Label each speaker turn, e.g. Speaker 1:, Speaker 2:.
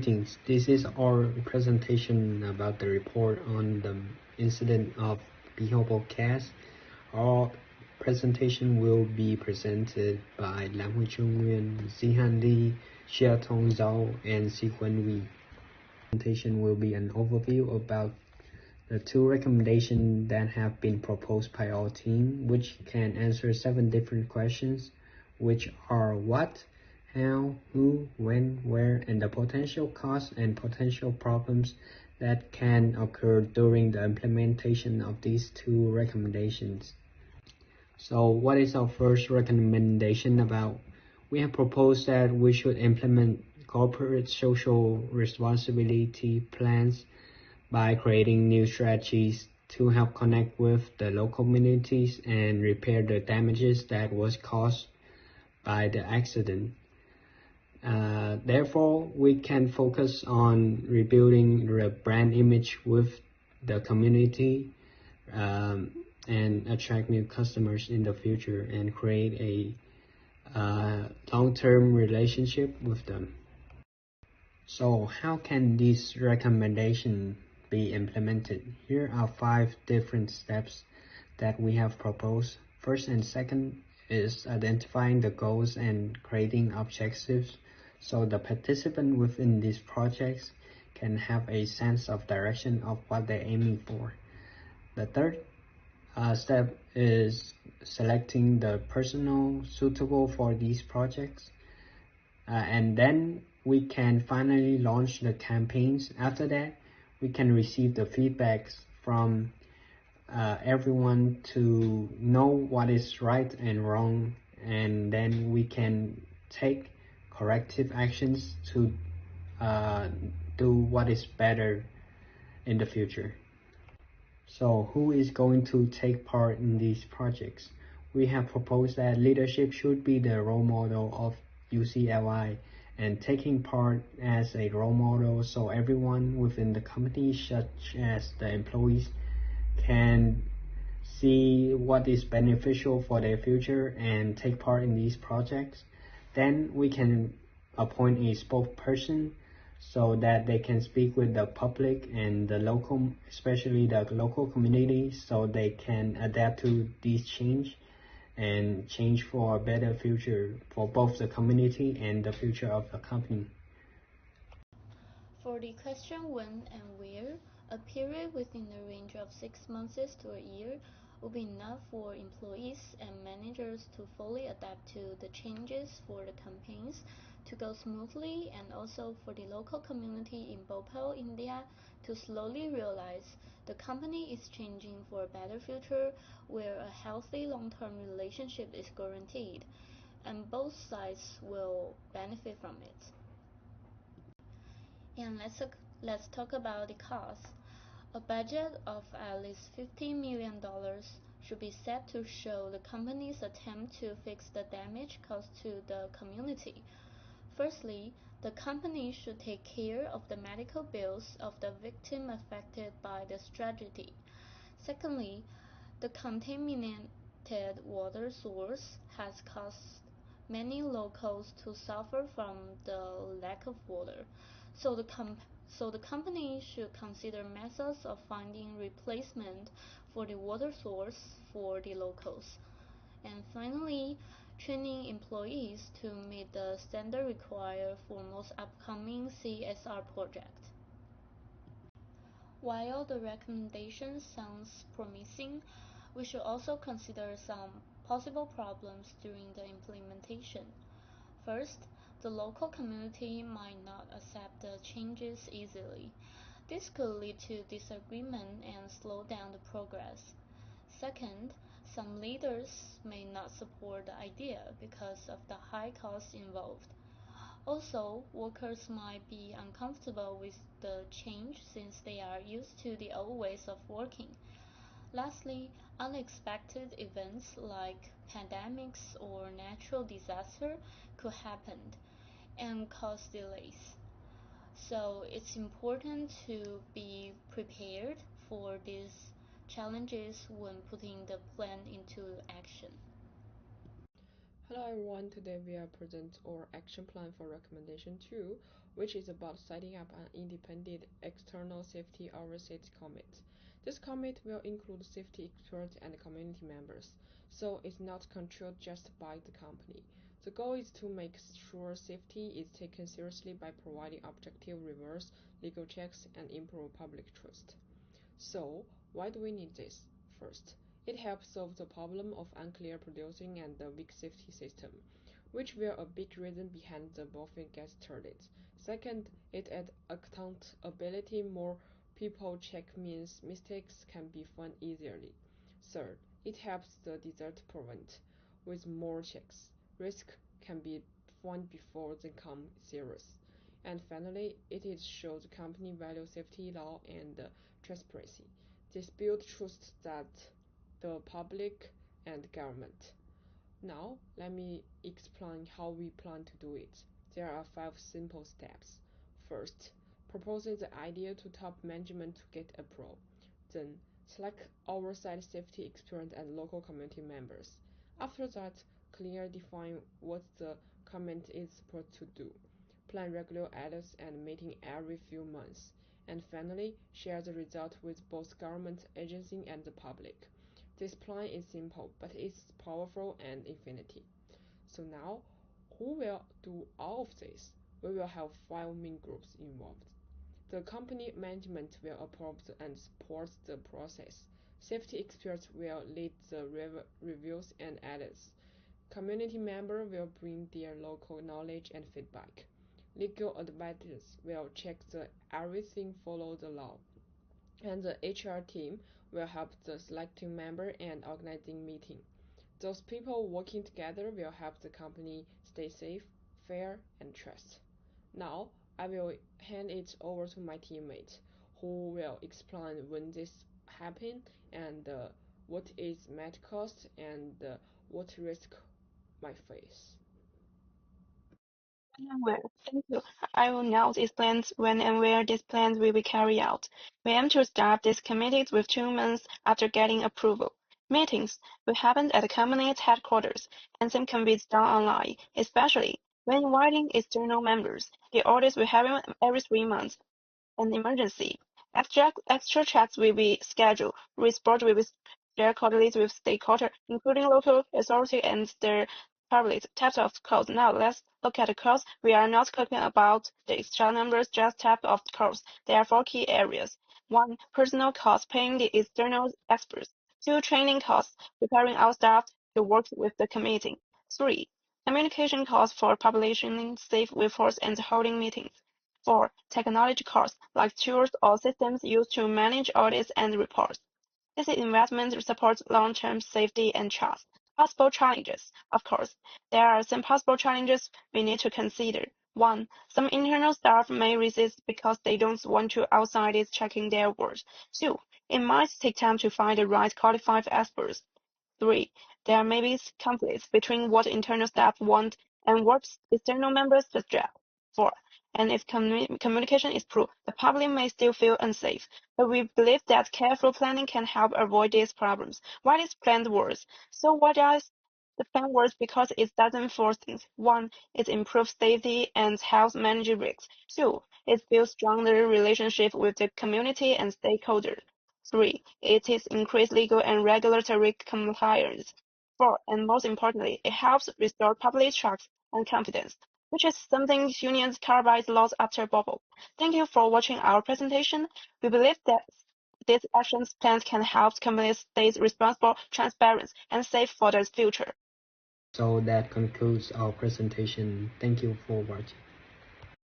Speaker 1: Greetings. This is our presentation about the report on the incident of Bihobo Cast. Our presentation will be presented by Lam Hui-chung Nguyen, Zihan Lee, Xia Tong Zhao, and Siquan Wei. The presentation will be an overview about the 2 recommendations that have been proposed by our team, which can answer 7 different questions, which are what, how, who, when, where, and the potential costs and potential problems that can occur during the implementation of these 2 recommendations. So what is our first recommendation about? We have proposed that we should implement corporate social responsibility plans by creating new strategies to help connect with the local communities and repair the damages that was caused by the accident. Therefore, we can focus on rebuilding the brand image with the community and attract new customers in the future and create a long-term relationship with them. So how can this recommendation be implemented? Here are 5 different steps that we have proposed. First and second is identifying the goals and creating objectives so the participant within these projects can have a sense of direction of what they're aiming for. The third step is selecting the personnel suitable for these projects, and then we can finally launch the campaigns. After that, we can receive the feedbacks from everyone to know what is right and wrong, and then we can take corrective actions to do what is better in the future. So who is going to take part in these projects? We have proposed that leadership should be the role model of UCLI and taking part as a role model so everyone within the company, such as the employees, can see what is beneficial for their future and take part in these projects. Then we can appoint a spokesperson so that they can speak with the public and the local, especially the local community, so they can adapt to these change and change for a better future for both the community and the future of the company.
Speaker 2: For the question when and where, a period within the range of 6 months to a year will be enough for employees and managers to fully adapt to the changes for the campaigns to go smoothly, and also for the local community in Bhopal, India to slowly realize the company is changing for a better future where a healthy long-term relationship is guaranteed and both sides will benefit from it. And let's talk about the cost. A budget of at least $50 million should be set to show the company's attempt to fix the damage caused to the community. Firstly, the company should take care of the medical bills of the victim affected by this tragedy. Secondly, the contaminated water source has caused many locals to suffer from the lack of water. So the company should consider methods of finding replacement for the water source for the locals. And finally, training employees to meet the standard required for most upcoming CSR projects. While the recommendation sounds promising, we should also consider some possible problems during the implementation. First, the local community might not accept the changes easily. This could lead to disagreement and slow down the progress. Second, some leaders may not support the idea because of the high costs involved. Also, workers might be uncomfortable with the change since they are used to the old ways of working. Lastly, unexpected events like pandemics or natural disaster could happen and cause delays. So it's important to be prepared for these challenges when putting the plan into action.
Speaker 3: Hello everyone, today we are present our action plan for recommendation 2, which is about setting up an independent external safety oversight committee. This committee will include safety experts and community members, so it's not controlled just by the company. The goal is to make sure safety is taken seriously by providing objective reviews, legal checks, and improve public trust. So, why do we need this? First, it helps solve the problem of unclear producing and the weak safety system, which were a big reason behind the buffing gas turbines. Second, it adds accountability. More people check means mistakes can be found easily. Third, it helps the desert prevent. With more checks, risk can be found before they become serious. And finally, it shows company value safety law and transparency. This builds trust that the public and government. Now, let me explain how we plan to do it. There are 5 simple steps. First, proposing the idea to top management to get approval. Then, select oversight safety experience and local community members. After that, clearly define what the committee is supposed to do. Plan regular audits and meeting every few months. And finally, share the result with both government agencies and the public. This plan is simple, but it's powerful and infinity. So now, who will do all of this? We will have 5 main groups involved. The company management will approve and support the process. Safety experts will lead the reviews and edits. Community members will bring their local knowledge and feedback. Legal advisors will check that everything follows the law. And the HR team will help the selecting member and organizing meeting. Those people working together will help the company stay safe, fair, and trust. Now, I will hand it over to my teammate, who will explain when this happened and what is might cost and what risk might face.
Speaker 4: Well, thank you. I will now explain when and where these plans will be carried out. We aim to start these committees with 2 months after getting approval. Meetings will happen at the company's headquarters, and some can be done online, especially when inviting external members. The audits will happen every 3 months. An emergency. Extra checks will be scheduled. Report will be shared quarterly with stakeholders, including local authority and the public. Types of calls. Now let's look at the calls. We are not talking about the extra numbers, just type of calls. There are 4 key areas. 1. Personal costs, paying the external experts. 2. Training costs, preparing our staff to work with the committee. 3. Communication costs for publishing safe reports and holding meetings. 4. Technology costs, like tools or systems used to manage audits and reports. This investment supports long-term safety and trust. Possible challenges. Of course, there are some possible challenges we need to consider. 1. Some internal staff may resist because they don't want to outsiders checking their work. 2. It might take time to find the right qualified experts. 3. There may be conflicts between what internal staff want and what external members suggest. 4. And if communication is poor, the public may still feel unsafe. But we believe that careful planning can help avoid these problems. Why is plan works? So what does the plan works? Because it doesn't force things. 1. It improves safety and helps manage risks. 2. It builds stronger relationship with the community and stakeholders. 3. It is increased legal and regulatory compliance. 4. And most importantly, it helps restore public trust and confidence, which is something unions carbide lost after bubble. Thank you for watching our presentation. We believe that these action plans can help companies stay responsible, transparent, and safe for the future.
Speaker 1: So that concludes our presentation. Thank you for watching.